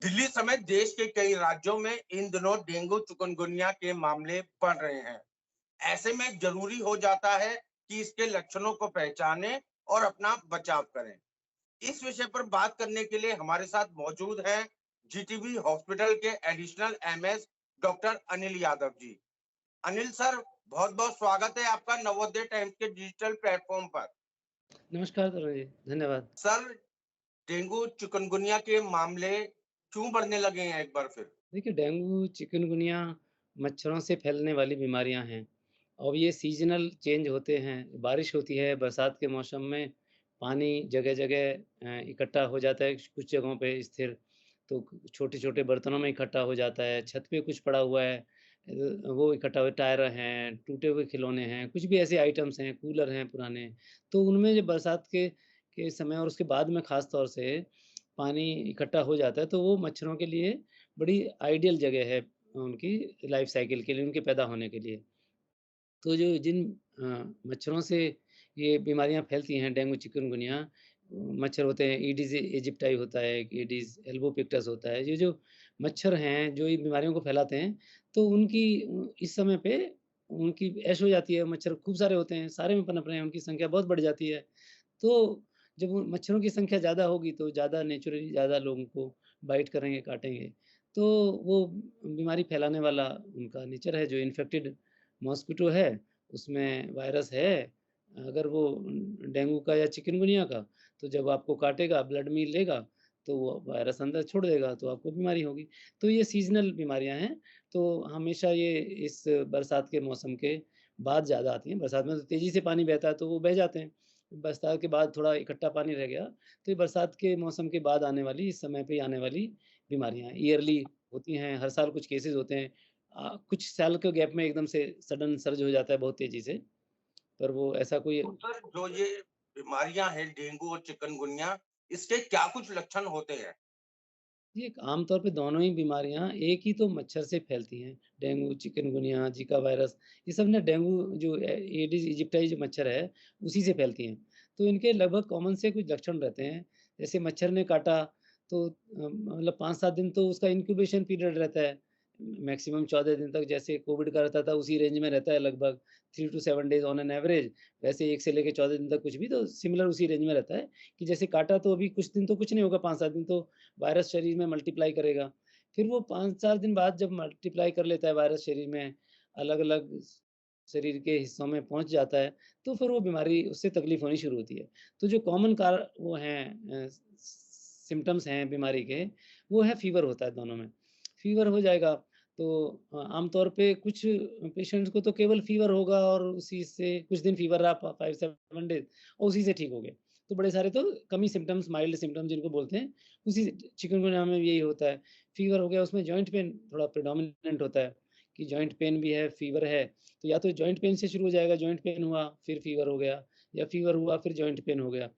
दिल्ली समेत देश के कई राज्यों में इन दिनों डेंगू चिकनगुनिया के मामले बढ़ रहे हैं। ऐसे में जरूरी हो जाता है कि इसके लक्षणों को पहचानें और अपना बचाव करें। इस विषय पर बात करने के लिए हमारे साथ मौजूद हैं जीटीबी हॉस्पिटल के additional MS doctor Anil Yadav ji. Anil sir, बहुत बहुत स्वागत है आपका नवोदय टाइम्स के डिजिटल प्लेटफॉर्म पर। नमस्कार जी, धन्यवाद। सर, डेंगू चिकनगुनिया के मामले क्यों बढ़ने लगे हैं एक बार फिर? देखिए डेंगू, चिकनगुनिया मच्छरों से फैलने वाली बीमारियाँ हैं और ये सीज़नल चेंज होते हैं। बारिश होती है, बरसात के मौसम में पानी जगह-जगह इकट्ठा हो जाता है कुछ जगहों पे स्थिर, तो छोटे-छोटे बर्तनों में इकट्ठा हो जाता है, छत पे कुछ पड़ा हुआ है वो इकट्ठा हुआ टायर हैं, टूटे हुए खिलौने हैं, कुछ भी ऐसे आइटम्स हैं, कूलर हैं पुराने, तो उनमें जब बरसात के समय और उसके बाद में ख़ास तौर से पानी इकट्ठा हो जाता है, तो वो मच्छरों के लिए बड़ी आइडियल जगह है उनकी लाइफ़ साइकिल के लिए, उनके पैदा होने के लिए। तो जो जिन मच्छरों से ये बीमारियाँ फैलती हैं, डेंगू, चिकनगुनिया मच्छर होते हैं, ईडिस इजिप्टाई होता है, ईडिस एल्बोपिक्टस होता है। ये जो मच्छर हैं, जो ये बीमारियों को फैलाते हैं, तो उनकी इस समय पे उनकी ऐश हो जाती है, मच्छर खूब सारे होते हैं, सारे में पनप रहे हैं, उनकी संख्या बहुत बढ़ जाती है। तो जब वो मच्छरों की संख्या ज़्यादा होगी, तो ज़्यादा नेचुरली ज़्यादा लोगों को बाइट करेंगे, काटेंगे। तो वो बीमारी फैलाने वाला उनका नेचर है, जो इन्फेक्टेड मॉस्किटो है, उसमें वायरस है, अगर वो डेंगू का या चिकनगुनिया का, तो जब आपको काटेगा, ब्लड में लेगा, तो वो वायरस अंदर छोड़ देगा, तो आपको बीमारी होगी। तो ये सीज़नल बीमारियाँ हैं, तो हमेशा ये इस बरसात के मौसम के बाद ज़्यादा आती हैं। बरसात में तो तेज़ी से पानी बहता है, तो वो बह जाते हैं। बरसात के बाद थोड़ा इकट्ठा पानी रह गया, तो ये बरसात के मौसम के बाद आने वाली, इस समय पे आने वाली बीमारियाँ हैं। ईयरली होती हैं, हर साल कुछ केसेज़ होते हैं। कुछ साल के गैप में एकदम से सडन सर्ज हो जाता है बहुत तेज़ी से, पर वो ऐसा कोई तो सर, जो ये बीमारियां हैं डेंगू और चिकनगुनिया, इसके क्या कुछ लक्षण होते हैं? ये आम तौर पे दोनों ही बीमारियाँ एक ही तो मच्छर से फैलती हैं। डेंगू, चिकनगुनिया, ज़िका वायरस, ये सब ना डेंगू जो एडिस इजिप्टाई जो मच्छर है, उसी से फैलती हैं। तो इनके लगभग कॉमन से कुछ लक्षण रहते हैं। जैसे मच्छर ने काटा तो मतलब 5-7 दिन तो उसका इंक्यूबेशन पीरियड रहता है। मैक्सिमम 14 दिन तक जैसे कोविड का रहता था, उसी रेंज में रहता है लगभग 3 to 7 days on an average. वैसे 1 से लेके 14 दिन तक कुछ भी तो सिमिलर उसी रेंज में रहता है कि जैसे काटा तो अभी कुछ दिन तो कुछ नहीं होगा, 5-7 दिन तो वायरस शरीर में मल्टीप्लाई करेगा। फिर वो 5-4 दिन बाद जब मल्टीप्लाई कर लेता है वायरस शरीर में, अलग-अलग शरीर के हिस्सों में पहुँच जाता है, तो फिर वो बीमारी उससे तकलीफ़ होनी शुरू होती है। तो जो कॉमन वो हैं सिम्पटम्स हैं बीमारी के, वो है फ़ीवर होता है दोनों में। फ़ीवर हो जाएगा तो आम तौर पे कुछ पेशेंट्स को तो केवल फ़ीवर होगा और उसी से कुछ दिन फ़ीवर रहा 5-7 डेज़ और उसी से ठीक हो गए। तो बड़े सारे तो कम ही सिम्पटम्स, माइल्ड सिम्पटम्स जिनको बोलते हैं, उसी चिकनगुनिया में भी यही होता है। फ़ीवर हो गया, उसमें जॉइंट पेन थोड़ा प्रेडोमिनेंट होता है कि जॉइंट पेन भी है, फ़ीवर है, तो या तो जॉइंट पेन से शुरू हो जाएगा, जॉइंट पेन हुआ, फिर फ़ीवर हो गया या फ़ीवर हुआ, फिर जॉइंट पेन हो गया।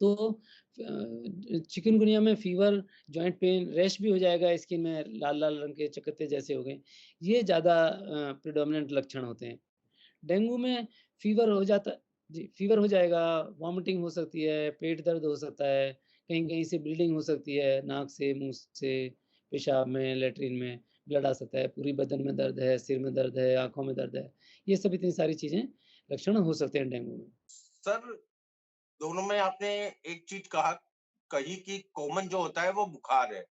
तो चिकनगुनिया में फ़ीवर, जॉइंट पेन, रैश भी हो जाएगा स्किन में, लाल-लाल रंग के चकत्ते जैसे हो गए। ये ज़्यादा प्रेडोमिनेंट लक्षण होते हैं। डेंगू में फ़ीवर हो जाता जी, फ़ीवर हो जाएगा, वॉमिटिंग हो सकती है, पेट दर्द हो सकता है, कहीं-कहीं से ब्लीडिंग हो सकती है, नाक से, मुँह से, पेशाब में, लैट्रिन में ब्लड आ सकता है, पूरी बदन में दर्द है, सिर में दर्द है, आँखों में दर्द है। ये सब इतनी सारी चीज़ें लक्षण हो सकते हैं डेंगू में। सर, दोनों में आपने एक चीज कही कि कॉमन जो होता है वो बुखार है। जी,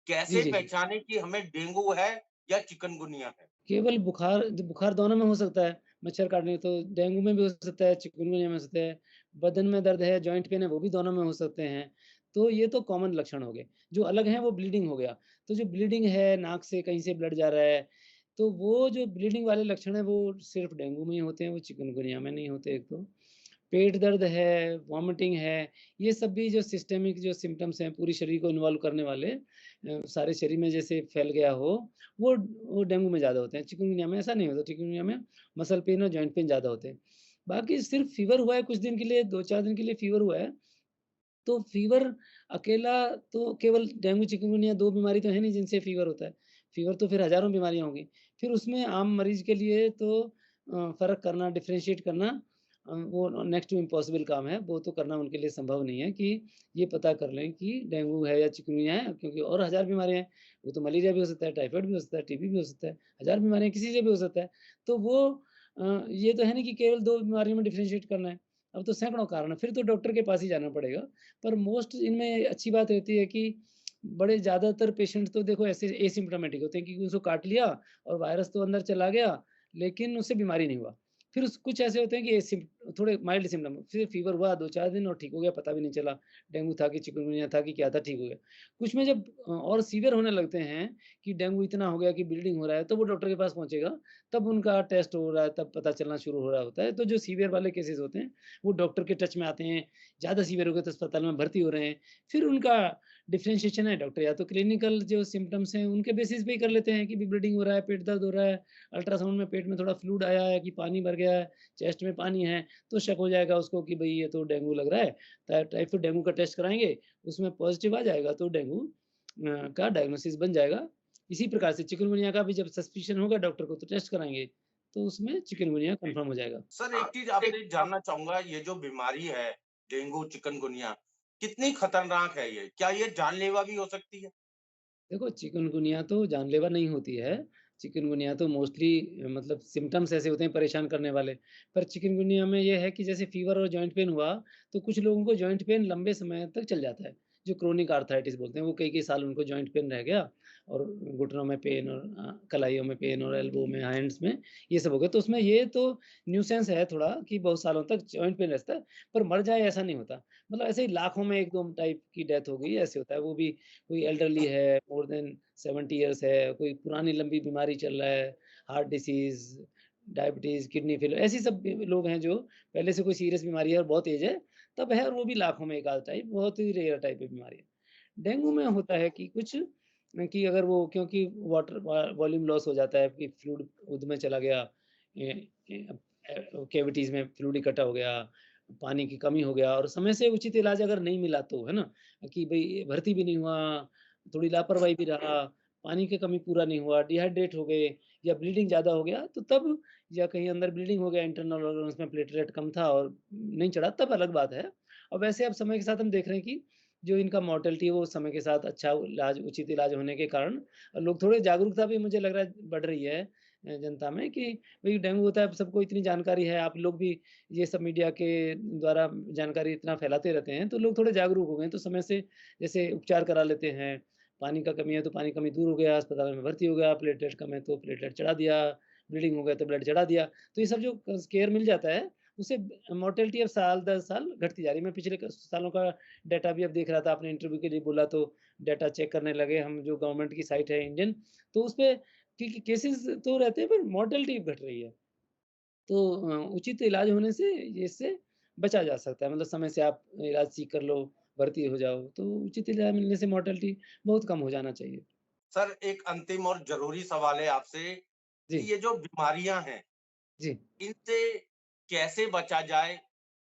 कैसे जी, जी। पहचाने कि हमें डेंगू है या चिकनगुनिया है? केवल बुखार दोनों में हो सकता है, मच्छर काटने तो डेंगू में भी हो सकता है, चिकनगुनिया में हो सकता है, बदन में दर्द है, जॉइंट पेन है, वो भी दोनों में हो सकते हैं। तो ये तो कॉमन लक्षण हो गए। जो अलग हैं वो ब्लीडिंग हो गया। तो जो ब्लीडिंग है, नाक से कहीं से ब्लड जा रहा है, तो वो जो ब्लीडिंग वाले लक्षण हैं वो सिर्फ़ डेंगू में ही होते हैं, वो चिकनगुनिया में नहीं होते एक तो। पेट दर्द है, वॉमिटिंग है, ये सब भी जो सिस्टेमिक जो सिम्पटम्स हैं पूरे शरीर को इन्वॉल्व करने वाले सारे शरीर में जैसे फैल गया हो, वो डेंगू में ज़्यादा होते हैं। चिकनगुनिया में ऐसा नहीं होता, चिकनगुनिया में मसल पेन और जॉइंट पेन ज़्यादा होते हैं। बाकी सिर्फ़ फ़ीवर हुआ है कुछ दिन के लिए, 2-4 दिन के लिए फ़ीवर हुआ है, तो फ़ीवर अकेला तो केवल डेंगू, चिकनगुनिया 2 बीमारी तो है नहीं जिनसे फ़ीवर होता है। फ़ीवर तो फिर हज़ारों बीमारियाँ होंगी। फिर उसमें आम मरीज़ के लिए तो फ़र्क करना, डिफरेंशिएट करना वो नेक्स्ट टू इम्पॉसिबल काम है, वो तो करना उनके लिए संभव नहीं है कि ये पता कर लें कि डेंगू है या चिकनगुनिया है, क्योंकि और हज़ार बीमारियाँ हैं। वो तो मलेरिया भी हो सकता है, टाइफाइड भी हो सकता है, टीबी भी हो सकता है, हज़ार बीमारियाँ किसी से भी हो सकता है। तो वो ये तो है नहीं कि केवल 2 बीमारियों में डिफरेंशिएट करना है। अब तो सैकड़ों कारण हैं, फिर तो डॉक्टर के पास ही जाना पड़ेगा। पर मोस्ट इनमें अच्छी बात रहती है कि बड़े ज़्यादातर पेशेंट तो देखो ऐसे एसिम्प्टोमेटिक होते हैं, क्योंकि उसको काट लिया और वायरस तो अंदर चला गया, लेकिन उससे बीमारी नहीं हुआ। फिर उस कुछ ऐसे होते हैं कि थोड़े माइल्ड सिम्पटम, फिर फीवर हुआ 2-4 दिन और ठीक हो गया, पता भी नहीं चला, डेंगू था कि चिकनगुनिया था कि क्या था, ठीक हो गया। कुछ में जब और सीवियर होने लगते हैं कि डेंगू इतना हो गया कि ब्लीडिंग हो रहा है, तो वो डॉक्टर के पास पहुँचेगा, तब उनका टेस्ट हो रहा है, तब पता चलना शुरू हो रहा होता है। तो जो सीवियर वाले केसेज़ होते हैं, वो डॉक्टर के टच में आते हैं, ज़्यादा सीवियर हो गए तो अस्पताल में भर्ती हो रहे हैं। फिर उनका डिफरेंशिएशन है, डॉक्टर या तो क्लिनिकल जो सिम्पटम्स हैं, उनके बेसिस पे ही कर लेते हैं कि भी ब्लीडिंग हो रहा है, पेट दर्द हो रहा है, अल्ट्रासाउंड में पेट में थोड़ा फ्लूइड आया है कि पानी भर गया है, चेस्ट में पानी है, तो शक हो जाएगा उसको कि भई ये तो डेंगू लग रहा है। टाइफाइड डेंगू का टेस्ट कराएँगे, उसमें पॉज़िटिव आ जाएगा तो डेंगू का डायग्नोसिस बन जाएगा। इसी प्रकार से चिकनगुनिया का भी जब सस्पिशन होगा डॉक्टर को तो टेस्ट कराएँगे, तो उसमें चिकनगुनिया कन्फर्म हो जाएगा। सर एक चीज आपसे जानना चाहूंगा, ये जो बीमारी है डेंगू चिकनगुनिया, कितनी खतरनाक है ये? क्या ये जानलेवा भी हो सकती है? देखो, चिकनगुनिया तो जानलेवा नहीं होती है। चिकनगुनिया तो मोस्टली मतलब सिम्पटम्स ऐसे होते हैं परेशान करने वाले। पर चिकनगुनिया में ये है कि जैसे फ़ीवर और जॉइंट पेन हुआ, तो कुछ लोगों को जॉइंट पेन लंबे समय तक चल जाता है, जो क्रोनिक आर्थराइटिस बोलते हैं। वो कई-कई साल उनको जॉइंट पेन रह गया और घुटनों में पेन और कलाइयों में पेन और एल्बो में, हैंड्स में, ये सब हो गया। तो उसमें ये तो न्यूसेंस है थोड़ा कि बहुत सालों तक जॉइंट पेन रहता है, पर मर जाए ऐसा नहीं होता। मतलब ऐसे ही लाखों में 1-2 टाइप की डेथ हो गई, ऐसे होता है। वो भी कोई एल्डरली है, मोर देन 70 इयर्स है, कोई पुरानी लंबी बीमारी चल रहा है, heart disease, diabetes, kidney failure, ऐसी सब बी लोग हैं जो पहले से कोई सीरियस बीमारी है और बहुत एज है, तब है और वो भी लाखों में 1 आध टाइप, बहुत ही रेयर टाइप की बीमारी है। डेंगू में होता है कि कुछ कि अगर वो क्योंकि वाटर वॉल्यूम लॉस हो जाता है कि फ्लूइड में चला गया, कैविटीज़ में फ्लूइड इकट्ठा हो गया, पानी की कमी हो गया और समय से उचित इलाज अगर नहीं मिला तो, है ना? कि भई भर्ती भी नहीं हुआ, थोड़ी लापरवाही भी रहा, पानी की कमी पूरा नहीं हुआ, डिहाइड्रेट हो गए या ब्लीडिंग ज़्यादा हो गया, तो तब या कहीं अंदर ब्लीडिंग हो गया, इंटरनल ऑर्गन्स में प्लेटलेट कम था और नहीं चढ़ा, तब अलग बात है। और वैसे अब समय के साथ हम देख रहे हैं कि जो इनका मॉर्टेलिटी है वो समय के साथ अच्छा इलाज उचित इलाज होने के कारण लोग थोड़े जागरूकता भी मुझे लग रहा है बढ़ रही है जनता में कि भई डेंगू होता है, अब सबको इतनी जानकारी है, आप लोग भी ये सब मीडिया के द्वारा जानकारी इतना फैलाते रहते हैं, तो लोग थोड़े जागरूक हो गए हैं, तो समय से जैसे उपचार करा लेते हैं। पानी का कमी है तो पानी कमी दूर हो गया, अस्पताल में भर्ती हो गया, प्लेटलेट कम है तो प्लेटलेट चढ़ा दिया, ब्लीडिंग हो गया तो ब्लड चढ़ा दिया। तो ये सब जो केयर मिल जाता है, उससे मॉर्टेलिटी अब साल दर साल घटती जा रही है। मैं पिछले क सालों का डाटा भी अब देख रहा था, आपने इंटरव्यू के लिए बोला तो डाटा चेक करने लगे हम, जो गवर्नमेंट की साइट है इंडियन, तो उसपे कि केसेज़ तो रहते हैं पर मॉर्टेलिटी घट रही है। तो उचित इलाज होने से ये इससे बचा जा सकता है। मतलब समय से आप इलाज सीख कर लो, भर्ती हो जाओ, तो उचित इलाज मिलने से मॉर्टेलिटी बहुत कम हो जाना चाहिए। सर एक अंतिम और जरूरी सवाल है आपसे जी, कि ये जो बीमारियां हैं, जी। इनसे कैसे बचा जाए?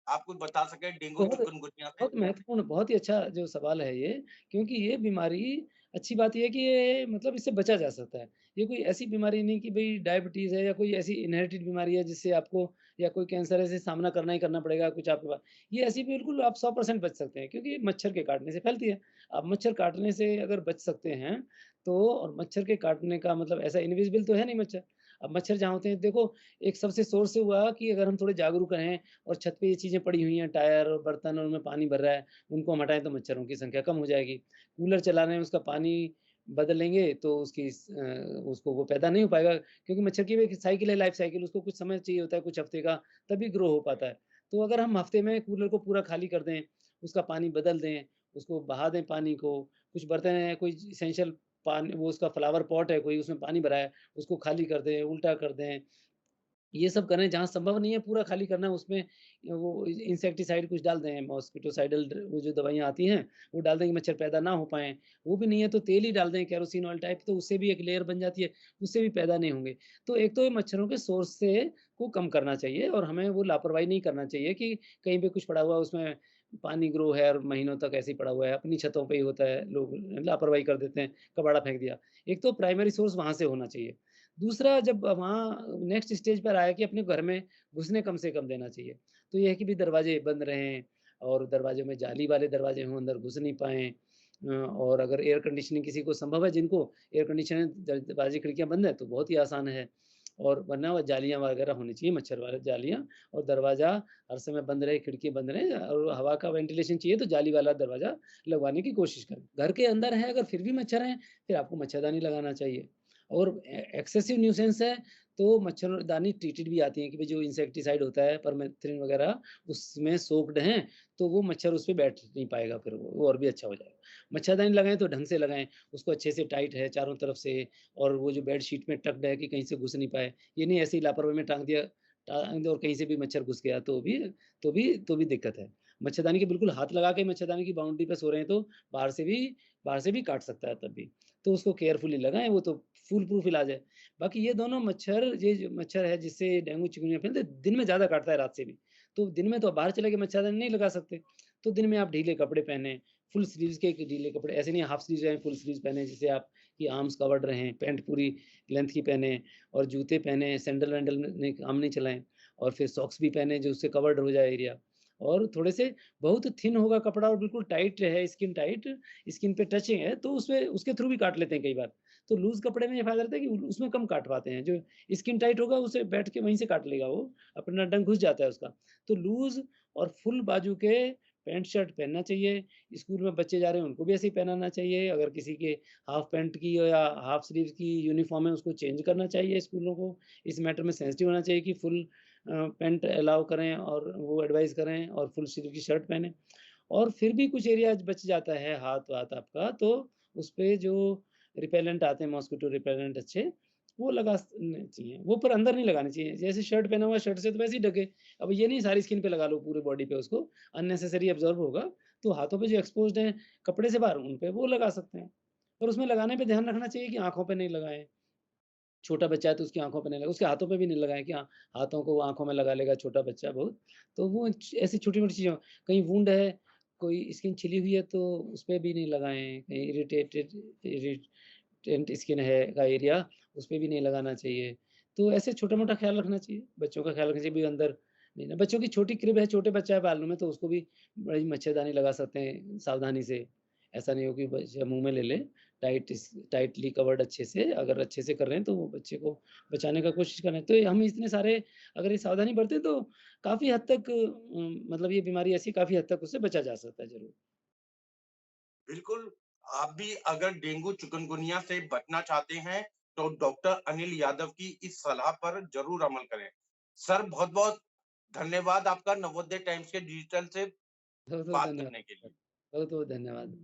आप कुछ बता सकें डेंगू बहुत चिकनगुनिया से? बहुत महत्वपूर्ण, बहुत ही अच्छा जो सवाल है ये, क्योंकि ये बीमारी अच्छी बात ये है कि ये मतलब इससे बचा जा सकता है। ये कोई ऐसी बीमारी नहीं कि भई डायबिटीज़ है या कोई ऐसी इनहेरिटेड बीमारी है जिससे आपको या कोई कैंसर है जिसे सामना करना ही करना पड़ेगा कुछ आपके पास। ये ऐसी बिल्कुल आप 100% बच सकते हैं क्योंकि ये मच्छर के काटने से फैलती है। आप मच्छर काटने से अगर बच सकते हैं, तो और मच्छर के काटने का मतलब ऐसा इनविजिबल तो है नहीं मच्छर। अब मच्छर जहाँ होते हैं देखो, एक सबसे सोर्स से हुआ कि अगर हम थोड़े जागरूक रहें और छत पे ये चीज़ें पड़ी हुई हैं, टायर और बर्तन और उनमें पानी भर रहा है, उनको हम हटाएँ तो मच्छरों की संख्या कम हो जाएगी। कूलर चला रहे हैं, उसका पानी बदलेंगे तो उसको वो पैदा नहीं हो पाएगा क्योंकि मच्छर की भी एक साइकिल है, लाइफ़ साइकिल, उसको कुछ समय चाहिए होता है, कुछ हफ़्ते का, तभी ग्रो हो पाता है। तो अगर हम हफ़्ते में कूलर को पूरा खाली कर दें, उसका पानी बदल दें, उसको बहा दें पानी को, कुछ बर्तन हैं, कोई एसेंशियल पानी वो उसका फ्लावर पॉट है कोई, उसमें पानी भरा है, उसको खाली कर दें, उल्टा कर दें, ये सब करें, जहाँ संभव नहीं है पूरा खाली करना, उसमें वो इंसेक्टिसाइड कुछ डाल दें, मॉस्किटोसाइडल वो जो दवाइयाँ आती हैं, वो डाल दें कि मच्छर पैदा ना हो पाएँ। वो भी नहीं है तो तेल ही डाल दें, केरोसिन ऑयल टाइप, तो उससे भी एक लेयर बन जाती है, उससे भी पैदा नहीं होंगे। तो एक तो ये मच्छरों के सोर्स से को कम करना चाहिए और हमें वो लापरवाही नहीं करना चाहिए कि कहीं पे कुछ पड़ा हुआ है, उसमें पानी ग्रो है और महीनों तक ऐसे ही पड़ा हुआ है, अपनी छतों पे ही होता है, लोग लापरवाही कर देते हैं, कबाड़ा फेंक दिया। एक तो प्राइमरी सोर्स वहाँ से होना चाहिए। दूसरा जब वहाँ नेक्स्ट स्टेज पर आया कि अपने घर में घुसने कम से कम देना चाहिए। तो ये है कि भी दरवाजे बंद रहें और दरवाज़ों में जाली वाले दरवाजे हों, अंदर घुस नहीं पाएँ। और अगर एयर कंडीशनिंग किसी को संभव है जिनको एयर कंडीशनर दरवाजे खिड़कियाँ बंद हैं, तो बहुत ही आसान है। और वरना वो जालियाँ वगैरह होनी चाहिए, मच्छर वाला जालियाँ और दरवाज़ा हर समय बंद रहे, खिड़की बंद रहे और हवा का वेंटिलेशन चाहिए तो जाली वाला दरवाज़ा लगवाने की कोशिश करें। घर के अंदर है अगर फिर भी मच्छर हैं, फिर आपको मच्छरदानी लगाना चाहिए। और एक्सेसिव न्यूसेंस है तो मच्छरदानी ट्रीटेड भी आती है कि भई जो इंसेक्टिसाइड होता है परमेथ्रिन वगैरह उसमें सोक्ड हैं, तो वो मच्छर उस पे बैठ नहीं पाएगा फिर वो और भी अच्छा हो जाएगा। मच्छरदानी लगाएँ तो ढंग से लगाएँ, उसको अच्छे से टाइट है चारों तरफ से और वो जो बेडशीट में टक्ड है कि कहीं से घुस नहीं पाए। ये नहीं ऐसे ही लापरवाही में टाँग दिया और कहीं से भी मच्छर घुस गया तो भी दिक्कत है। मच्छरदानी के बिल्कुल हाथ लगा के मच्छरदानी की बाउंड्री पे सो रहे हैं तो बाहर से भी काट सकता है तब भी। तो उसको केयरफुली लगाएँ, वो तो फूल प्रूफ इलाज है। बाकी ये दोनों मच्छर ये जो मच्छर है जिससे डेंगू चिकनगुनिया फैलते हैं, दिन में ज़्यादा काटता है रात से भी। तो दिन में तो आप बाहर चले के मच्छरदानी नहीं लगा सकते। तो दिन में आप ढीले कपड़े पहनें, फुल स्लीव्स के ढीले कपड़े ऐसे नहीं हाफ स्लीव्स रहें, फुल स्लीव्स पहने जिससे आपकी आर्म्स कवर्ड रहें, पैंट पूरी लेंथ की पहनें और जूते पहने, सैंडल-वैंडल में नहीं काम नहीं चलाएँ और फिर सॉक्स भी पहने जो उससे कवर्ड हो जाए एरिया। और थोड़े से बहुत थिन होगा कपड़ा और बिल्कुल टाइट है, स्किन टाइट, स्किन पे टचिंग है तो उसमें उसके थ्रू भी काट लेते हैं कई बार। तो लूज़ कपड़े में ये फ़ायदा रहता है कि उसमें कम काट पाते हैं, जो स्किन टाइट होगा उसे बैठ के वहीं से काट लेगा वो, अपना डंक घुस जाता है उसका। तो लूज़ और फुल बाजू के पैंट शर्ट पहनना चाहिए, स्कूल में बच्चे जा रहे हैं उनको भी ऐसे ही पहनाना चाहिए, अगर किसी के हाफ पैंट की या हाफ स्लीव्स की यूनिफ़ॉर्म है उसको चेंज करना चाहिए स्कूलों को। इस मैटर में सेंसिटिव होना चाहिए कि फुल पैंट अलाउ करें और वो एडवाइस करें और फुल स्लीव की शर्ट पहनें। और फिर भी कुछ एरिया बच जाता है हाथ-वाथ आपका तो उसपे जो रिपेलेंट आते हैं मॉस्किटो रिपेलेंट अच्छे, वो लगा स ने चाहिए। वो पर अंदर नहीं लगाने चाहिए। जैसे शर्ट पहना हुआ है, शर्ट से तो वैसे ही ढके। अब ये नहीं सारी स्किन पे लगा लो पूरे बॉडी पे उसको, अननेसेसरी अब्ज़ॉर्ब होगा। तो हाथों पे जो एक्सपोज़्ड हैं कपड़े से बाहर, उन पे वो लगा सकते हैं। और उसमें लगाने पे ध्यान रखना चाहिए कि आँखों पे नहीं लगाएँ। छोटा बच्चा है तो उसकी आँखों पे नहीं लगा उसके हाथों पे भी नहीं लगाएँ कि हाथों को वो आँखों में लगा लेगा छोटा बच्चा बहुत। तो वो ऐसी छोटी-मोटी चीज़ें कहीं वुंड है, कोई स्किन छिली हुई है तो उसपे भी नहीं लगाएँ, कहीं इरिटेंट स्किन है का एरिया, उसपे भी नहीं लगाना चाहिए। तो ऐसे छोटा-मोटा ख़्याल रखना चाहिए, बच्चों का ख़्याल रखना चाहिए भी अंदर नहीं ना बच्चों की छोटी क्रिब है, छोटे बच्चा है पालने में तो उसको भी बड़ी मच्छरदानी लगा सकते हैं सावधानी से। ऐसा नहीं हो कि बच्चा मुँह में ले ले, टाइटली कवर्ड अच्छे से अगर अच्छे से कर रहे हैं तो वो बच्चे को बचाने का कोशिश कर रहे हैं। तो ये हम इतने सारे अगर ये सावधानी बरतें तो काफ़ी हद तक मतलब ये बीमारी ऐसी काफ़ी हद तक उससे बचा जा सकता है ज़रूर। बिल्कुल, आप भी अगर डेंगू चिकनगुनिया से बचना चाहते हैं, तो डॉक्टर अनिल यादव की इस सलाह पर ज़रूर अमल करें। सर बहुत-बहुत धन्यवाद आपका नवोदय टाइम्स के डिजिटल से बहुत-बहुत बात धन्यवाद करने के सर, लिए। बहुत-बहुत धन्यवाद।